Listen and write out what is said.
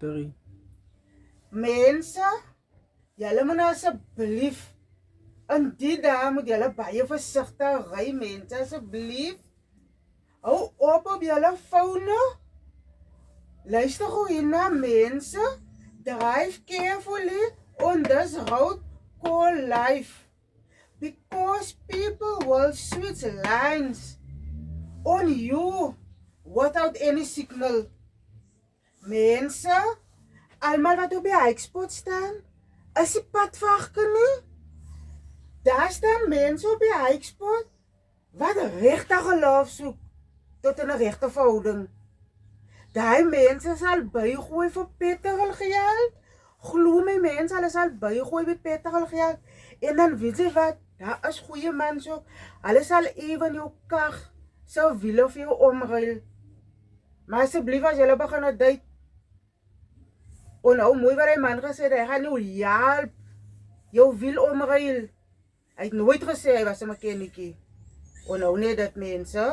victory. Mense, julle moet nou asseblief in die dae moet julle baie versigtig ry, mense, asseblief. Hou op julle fone. Luister gou hierna, mense. Drive carefully on this road called life. Because people will switch lines on you without any signal. Mense, almal wat op die hikspot staan, is die padvagter nie. Daar staan mense op die hikspot wat regte geloof soek tot in 'n regte verhouding. Daai mense sal bygooi vir petrolgeld. Glo my mense, hulle sal bygooi met petrolgeld. En dan weet jy wat, daar is goeie mense ook. Hulle sal ewen jou kar sou wiele vir jou omruil. Maar asseblief as julle begin na date. Nou mooi wat die man gesê het, hy gaan jou help jou wiel omruil. Hy het nooit gesê hy was 'n mekanikie. Nou net dit mense.